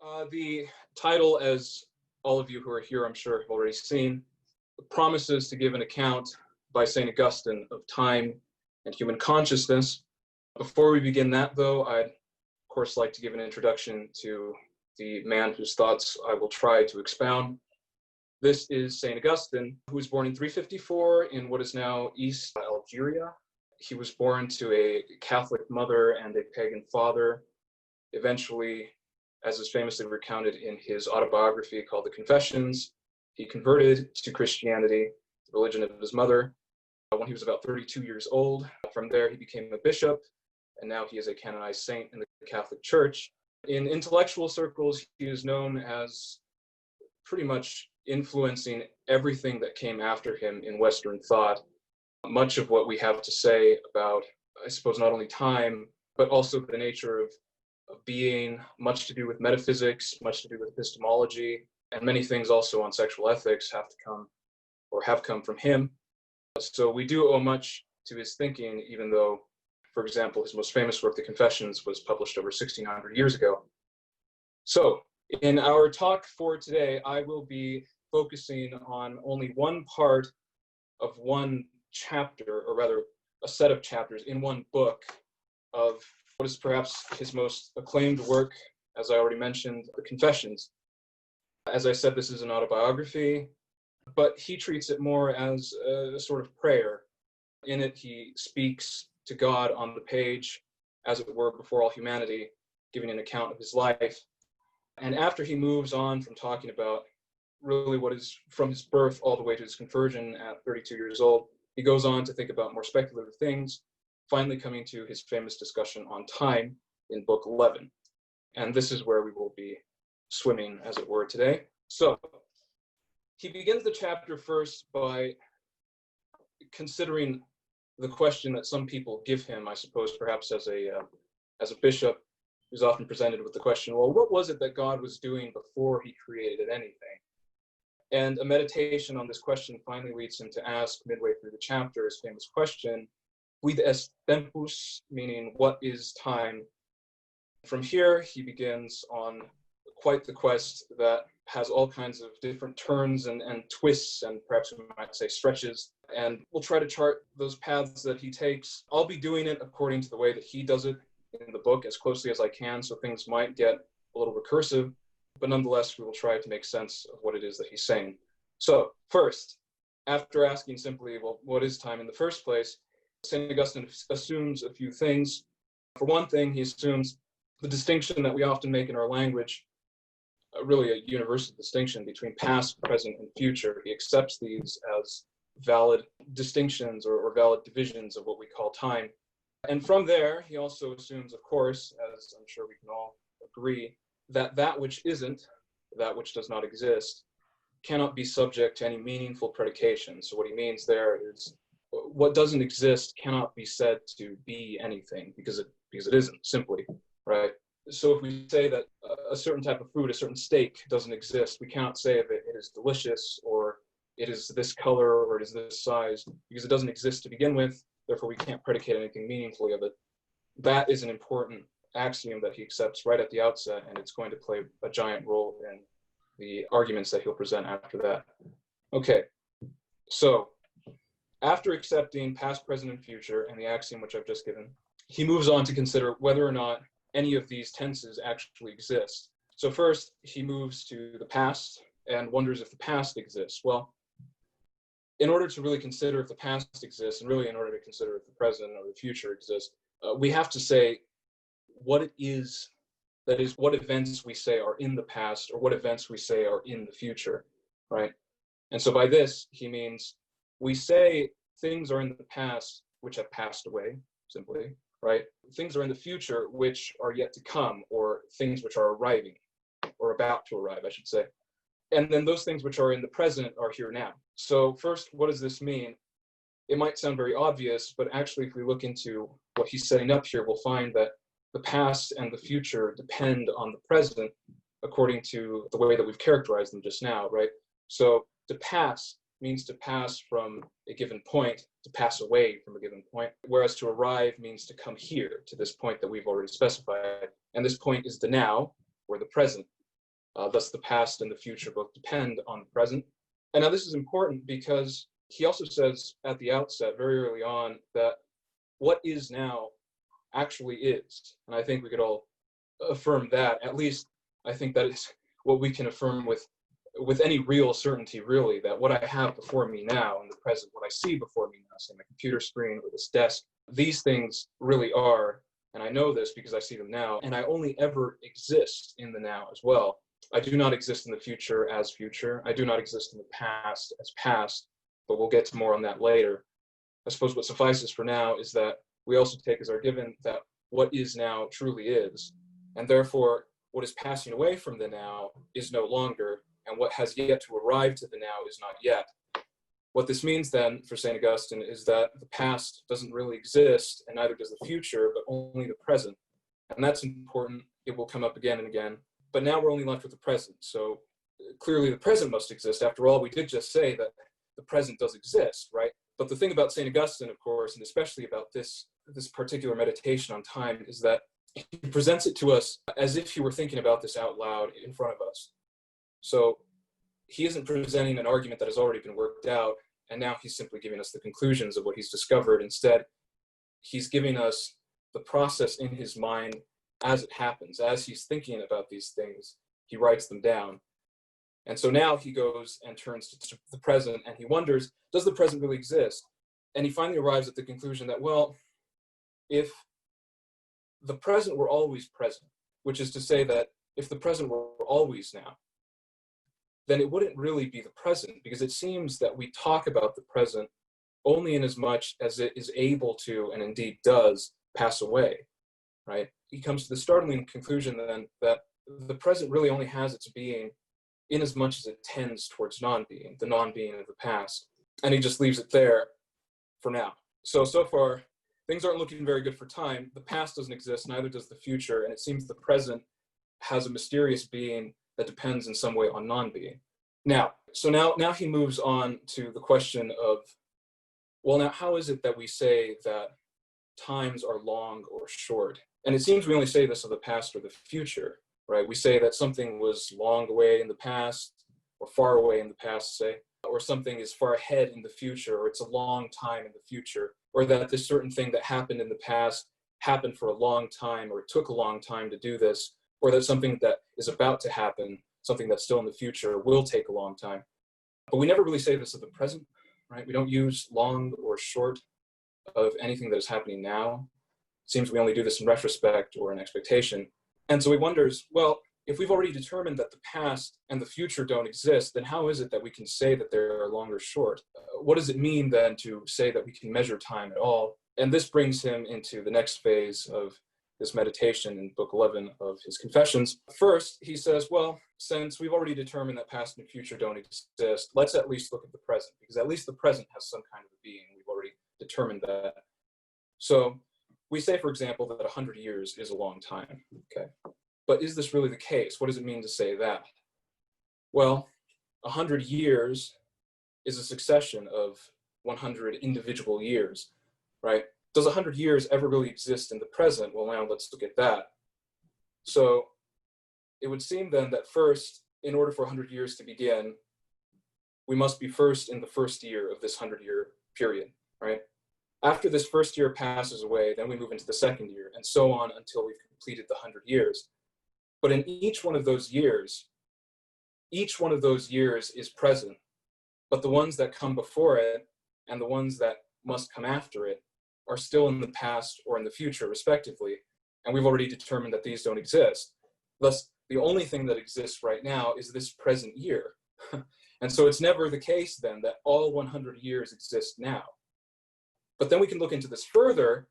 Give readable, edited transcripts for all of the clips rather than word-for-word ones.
The title, as all of you who are here, I'm sure, have already seen, promises to give an account by St. Augustine of time and human consciousness. Before we begin that, though, I'd, of course, like to give an introduction to the man whose thoughts I will try to expound. This is St. Augustine, who was born in 354 in what is now East Algeria. He was born to a Catholic mother and a pagan father. Eventually, as is famously recounted in his autobiography called The Confessions, he converted to Christianity, the religion of his mother, when he was about 32 years old. From there, he became a bishop, and now he is a canonized saint in the Catholic Church. In intellectual circles, he is known as pretty much influencing everything that came after him in Western thought. Much of what we have to say about, I suppose, not only time, but also the nature of being, much to do with metaphysics, much to do with epistemology, and many things also on sexual ethics have come from him. So we do owe much to his thinking, even though, for example, his most famous work, The Confessions, was published over 1,600 years ago. So in our talk for today, I will be focusing on only one part of one chapter, or rather a set of chapters in one book of what is perhaps his most acclaimed work, as I already mentioned, The Confessions. As I said, this is an autobiography, but he treats it more as a sort of prayer. In it, he speaks to God on the page, as it were, before all humanity, giving an account of his life. And after he moves on from talking about really what is from his birth all the way to his conversion at 32 years old, he goes on to think about more speculative things, finally coming to his famous discussion on time in Book 11. And this is where we will be swimming, as it were, today. So he begins the chapter first by considering the question that some people give him, I suppose, perhaps as a bishop who's often presented with the question, well, what was it that God was doing before he created anything? And a meditation on this question finally leads him to ask, midway through the chapter, his famous question, quid est tempus, meaning what is time? From here, he begins on quite the quest that has all kinds of different turns and twists, and perhaps we might say stretches. And we'll try to chart those paths that he takes. I'll be doing it according to the way that he does it in the book as closely as I can, so things might get a little recursive, but nonetheless, we will try to make sense of what it is that he's saying. So first, after asking simply, well, what is time in the first place? St. Augustine assumes a few things. For one thing, he assumes the distinction that we often make in our language, really a universal distinction between past, present, and future. He accepts these as valid distinctions or valid divisions of what we call time. And from there, he also assumes, of course, as I'm sure we can all agree, that that which isn't, that which does not exist, cannot be subject to any meaningful predication. So what he means there is what doesn't exist cannot be said to be anything because it isn't, simply, right? So if we say that a certain type of food, a certain steak doesn't exist, we cannot say of it, it is delicious, or it is this color, or it is this size, because it doesn't exist to begin with. Therefore, we can't predicate anything meaningfully of it. That is an important axiom that he accepts right at the outset, and it's going to play a giant role in the arguments that he'll present after that. Okay, so after accepting past, present, and future, and the axiom which I've just given, he moves on to consider whether or not any of these tenses actually exist. So first, he moves to the past and wonders if the past exists. Well, in order to really consider if the past exists, and really in order to consider if the present or the future exists, we have to say what it is, that is, what events we say are in the past or what events we say are in the future, right? And so by this, he means we say things are in the past which have passed away, simply, right? Things are in the future which are yet to come, or things which are arriving, or about to arrive, I should say. And then those things which are in the present are here now. So first, what does this mean? It might sound very obvious, but actually if we look into what he's setting up here, we'll find that the past and the future depend on the present according to the way that we've characterized them just now, right? So to pass means to pass from a given point, to pass away from a given point, whereas to arrive means to come here, to this point that we've already specified. And this point is the now, or the present. Thus, the past and the future both depend on the present. And now this is important because he also says at the outset, very early on, that what is now actually is. And I think we could all affirm that. At least I think that is what we can affirm with any real certainty, really, that what I have before me now in the present, what I see before me now, say my computer screen or this desk, these things really are, and I know this because I see them now, and I only ever exist in the now as well. I do not exist in the future as future. I do not exist in the past as past, but we'll get to more on that later. I suppose what suffices for now is that we also take as our given that what is now truly is, and therefore what is passing away from the now is no longer, and what has yet to arrive to the now is not yet. What this means then for St. Augustine is that the past doesn't really exist, and neither does the future, but only the present. And that's important. It will come up again and again. But now we're only left with the present. So clearly the present must exist. After all, we did just say that the present does exist, right? But the thing about St. Augustine, of course, and especially about this particular meditation on time, is that he presents it to us as if he were thinking about this out loud in front of us. So he isn't presenting an argument that has already been worked out, and now he's simply giving us the conclusions of what he's discovered. Instead, he's giving us the process in his mind as it happens. As he's thinking about these things, he writes them down. And so now he goes and turns to the present, and he wonders, does the present really exist? And he finally arrives at the conclusion that, well, if the present were always present, which is to say that if the present were always now, then it wouldn't really be the present, because it seems that we talk about the present only in as much as it is able to, and indeed does, pass away, right? He comes to the startling conclusion then that the present really only has its being in as much as it tends towards non-being, the non-being of the past. And he just leaves it there for now. So far, things aren't looking very good for time. The past doesn't exist, neither does the future, and it seems the present has a mysterious being that depends in some way on non-being. Now he moves on to the question of, well, now how is it that we say that times are long or short? And it seems we only say this of the past or the future, right? We say that something was long away in the past, or far away in the past, say, or something is far ahead in the future, or it's a long time in the future, or that this certain thing that happened in the past happened for a long time, or it took a long time to do this, or that something that is about to happen, something that's still in the future, will take a long time. But we never really say this of the present, right? We don't use long or short of anything that is happening now. It seems we only do this in retrospect or in expectation. And so he wonders, well, if we've already determined that the past and the future don't exist, then how is it that we can say that they are long or short? What does it mean then to say that we can measure time at all? And this brings him into the next phase of this meditation in Book 11 of his Confessions. First, he says, well, since we've already determined that past and future don't exist, let's at least look at the present, because at least the present has some kind of a being. We've already determined that. So we say, for example, that 100 years is a long time, okay? But is this really the case? What does it mean to say that? Well, 100 years is a succession of 100 individual years, right? Does 100 years ever really exist in the present? Well, now let's look at that. So it would seem then that first, in order for 100 years to begin, we must be first in the first year of this 100-year period, right? After this first year passes away, then we move into the second year, and so on until we've completed the 100 years. But in each one of those years is present, but the ones that come before it and the ones that must come after it are still in the past or in the future, respectively, and we've already determined that these don't exist. Thus, the only thing that exists right now is this present year. And so it's never the case then that all 100 years exist now. But then we can look into this further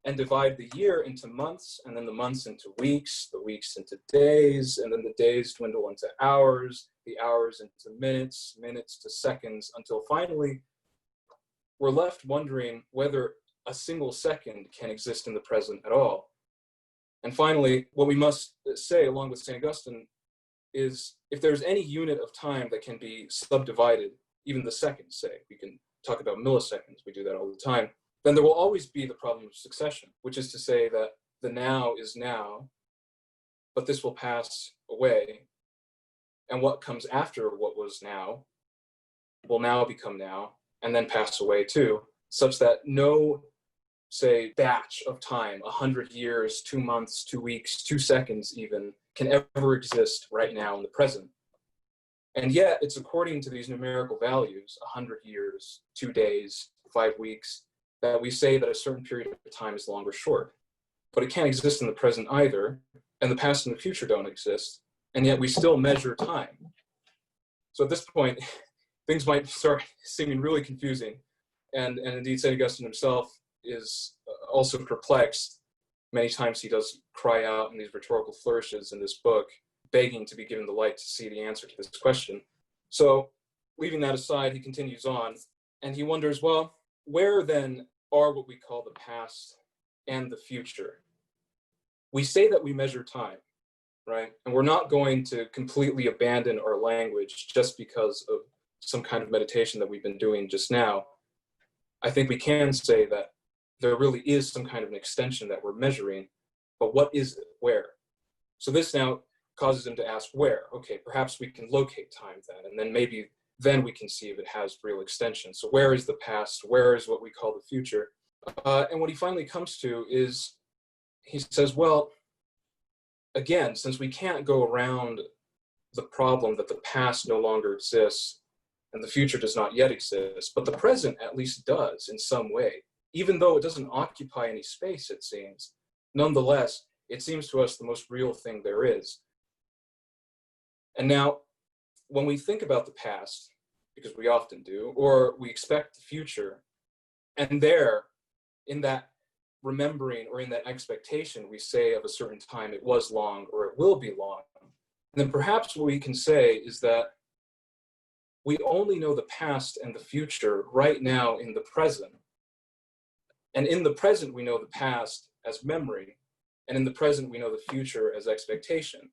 and divide the year into months, and then the months into weeks, the weeks into days, and then the days dwindle into hours, the hours into minutes, minutes to seconds, until finally we're left wondering whether a single second can exist in the present at all. And finally, what we must say, along with St. Augustine, is if there's any unit of time that can be subdivided, even the seconds, say, we can talk about milliseconds, we do that all the time, then there will always be the problem of succession, which is to say that the now is now, but this will pass away, and what comes after what was now will now become now, and then pass away too, such that no, say, batch of time, 100 years, 2 months, 2 weeks, 2 seconds even, can ever exist right now in the present. And yet, it's according to these numerical values, 100 years, 2 days, 5 weeks, that we say that a certain period of time is long or short. But it can't exist in the present either, and the past and the future don't exist, and yet we still measure time. So at this point, things might start seeming really confusing, and indeed St. Augustine himself is also perplexed. Many times he does cry out in these rhetorical flourishes in this book, begging to be given the light to see the answer to this question. So leaving that aside, he continues on, and he wonders, well, where then are what we call the past and the future? We say that we measure time, right? And we're not going to completely abandon our language just because of some kind of meditation that we've been doing just now. I think we can say that there really is some kind of an extension that we're measuring, but what is it? Where? So this now causes him to ask where. Okay, perhaps we can locate time then, and then maybe then we can see if it has real extension. So where is the past? Where is what we call the future? And what he finally comes to is, he says, well, again, since we can't go around the problem that the past no longer exists and the future does not yet exist, but the present at least does in some way, even though it doesn't occupy any space, it seems, nonetheless, it seems to us the most real thing there is. And now, when we think about the past, because we often do, or we expect the future, and there, in that remembering or in that expectation, we say of a certain time it was long or it will be long, and then perhaps what we can say is that we only know the past and the future right now in the present. And in the present, we know the past as memory, and in the present, we know the future as expectation.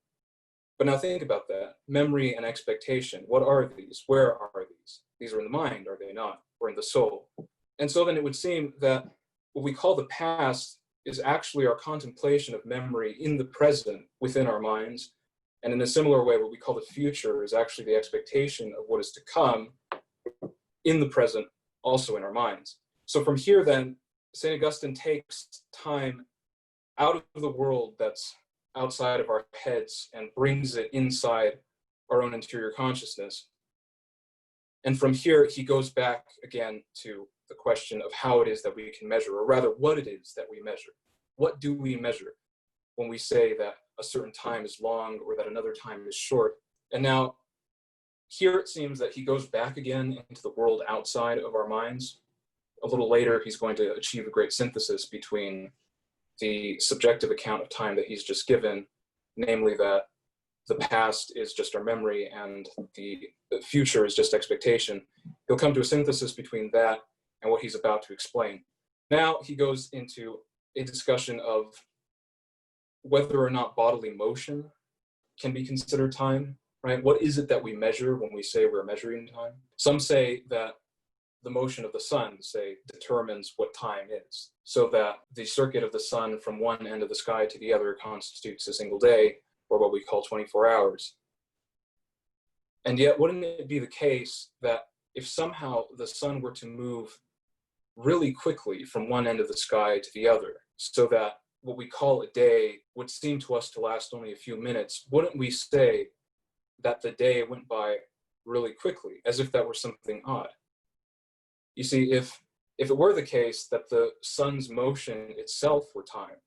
But now think about that. Memory and expectation, what are these? Where are these? These are in the mind, are they not? Or in the soul? And so then it would seem that what we call the past is actually our contemplation of memory in the present within our minds. And in a similar way, what we call the future is actually the expectation of what is to come in the present, also in our minds. So from here then, St. Augustine takes time out of the world that's outside of our heads and brings it inside our own interior consciousness. And from here, he goes back again to the question of how it is that we can measure, or rather what it is that we measure. What do we measure when we say that a certain time is long or that another time is short? And now here it seems that he goes back again into the world outside of our minds. A little later, he's going to achieve a great synthesis between the subjective account of time that he's just given, namely that the past is just our memory and the future is just expectation. He'll come to a synthesis between that and what he's about to explain. Now he goes into a discussion of whether or not bodily motion can be considered time, right? What is it that we measure when we say we're measuring time? Some say that the motion of the sun, say, determines what time is, so that the circuit of the sun from one end of the sky to the other constitutes a single day, or what we call 24 hours. And yet, wouldn't it be the case that if somehow the sun were to move really quickly from one end of the sky to the other, so that what we call a day would seem to us to last only a few minutes, wouldn't we say that the day went by really quickly, as if that were something odd? You see, if it were the case that the sun's motion itself were time,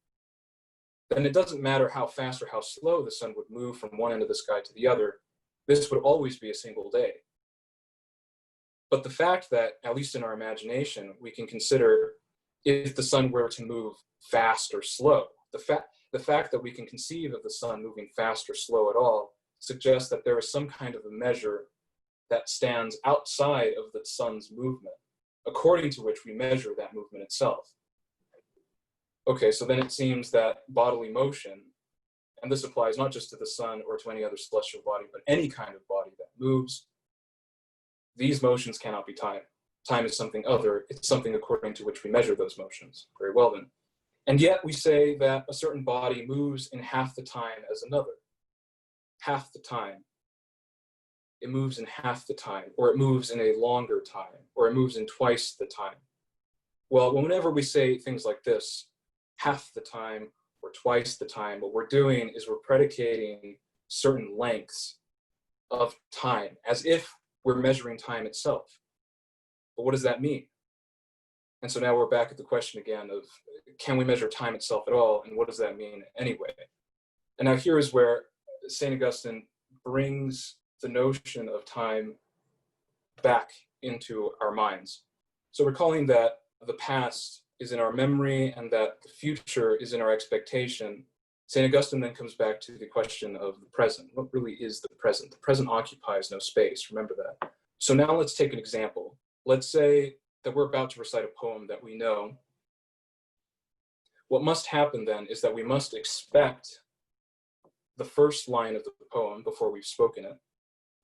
then it doesn't matter how fast or how slow the sun would move from one end of the sky to the other, this would always be a single day. But the fact that, at least in our imagination, we can consider if the sun were to move fast or slow, the fact that we can conceive of the sun moving fast or slow at all suggests that there is some kind of a measure that stands outside of the sun's movement, according to which we measure that movement itself. Okay, so then it seems that bodily motion, and this applies not just to the sun or to any other celestial body, but any kind of body that moves, these motions cannot be time. Time is something other. It's something according to which we measure those motions. Very well then. And yet we say that a certain body moves in half the time as another. Half the time. it moves in half the time, or it moves in a longer time, or it moves in twice the time. Well, whenever we say things like this, half the time or twice the time, what we're doing is we're predicating certain lengths of time as if we're measuring time itself. But what does that mean? And so now we're back at the question again of, can we measure time itself at all? And what does that mean anyway? And now here is where St. Augustine brings the notion of time back into our minds. So recalling that the past is in our memory and that the future is in our expectation, St. Augustine then comes back to the question of the present. What really is the present? The present occupies no space, remember that. So now let's take an example. Let's say that we're about to recite a poem that we know. What must happen then is that we must expect the first line of the poem before we've spoken it,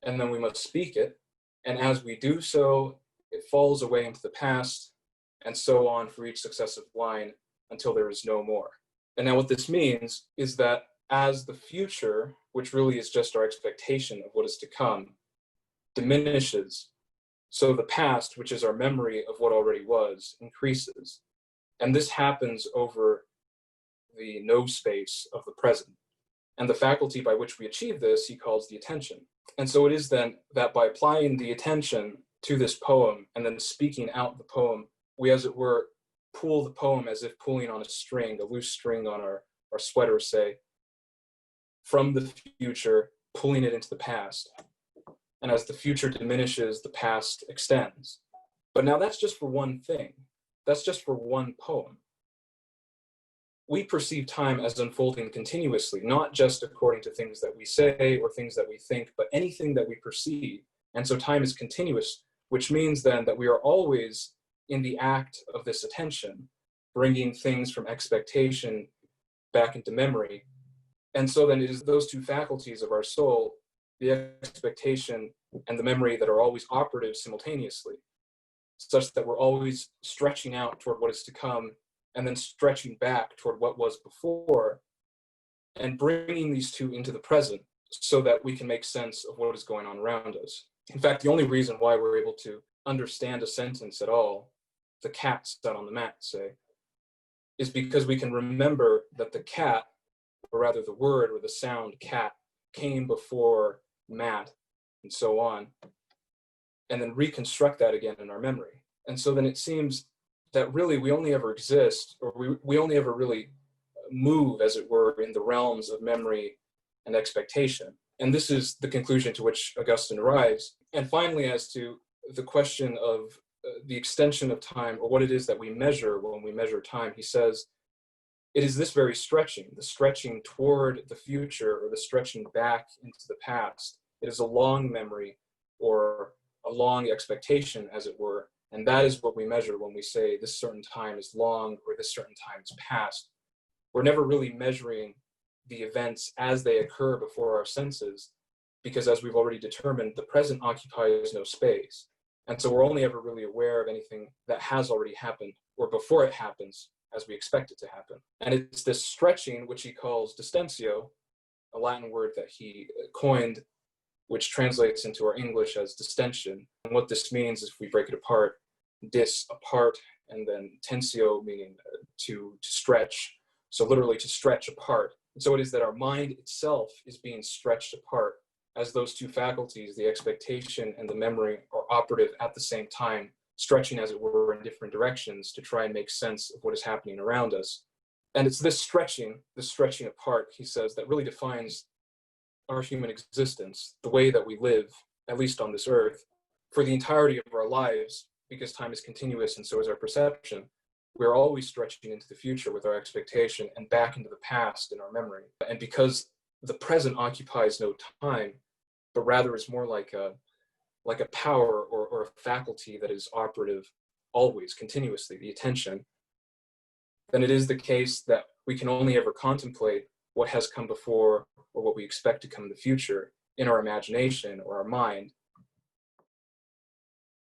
and then we must speak it, and as we do so, it falls away into the past, and so on for each successive line until there is no more. And now what this means is that as the future, which really is just our expectation of what is to come, diminishes, so the past, which is our memory of what already was, increases. And this happens over the no space of the present. And the faculty by which we achieve this, he calls the attention. And so it is then that by applying the attention to this poem and then speaking out the poem, we, as it were, pull the poem as if pulling on a string, a loose string on our sweater, say, from the future, pulling it into the past. And as the future diminishes, the past extends. But now that's just for one thing. That's just for one poem. We perceive time as unfolding continuously, not just according to things that we say or things that we think, but anything that we perceive. And so time is continuous, which means then that we are always in the act of this attention, bringing things from expectation back into memory. And so then it is those two faculties of our soul, the expectation and the memory, that are always operative simultaneously, such that we're always stretching out toward what is to come and then stretching back toward what was before, and bringing these two into the present so that we can make sense of what is going on around us. In fact, the only reason why we're able to understand a sentence at all, the cat sat on the mat, say, is because we can remember that the cat, or rather the word or the sound cat, came before mat and so on, and then reconstruct that again in our memory. And so then it seems that really we only ever exist, or we only ever really move, as it were, in the realms of memory and expectation. And this is the conclusion to which Augustine arrives. And finally, as to the question of the extension of time, or what it is that we measure when we measure time, he says, it is this very stretching, the stretching toward the future, or the stretching back into the past. It is a long memory, or a long expectation, as it were. And that is what we measure when we say this certain time is long, or this certain time is past. We're never really measuring the events as they occur before our senses, because as we've already determined, the present occupies no space. And so we're only ever really aware of anything that has already happened, or before it happens, as we expect it to happen. And it's this stretching, which he calls distentio, a Latin word that he coined, which translates into our English as distension. And what this means, if we break it apart, dis, apart, and then tensio, meaning to stretch. So literally to stretch apart. And so it is that our mind itself is being stretched apart, as those two faculties, the expectation and the memory, are operative at the same time, stretching, as it were, in different directions to try and make sense of what is happening around us. And it's this stretching apart, he says, that really defines our human existence, the way that we live, at least on this earth, for the entirety of our lives, because time is continuous and so is our perception. We're always stretching into the future with our expectation and back into the past in our memory. And because the present occupies no time, but rather is more like a power or a faculty that is operative always, continuously, the attention, then it is the case that we can only ever contemplate what has come before or what we expect to come in the future in our imagination or our mind,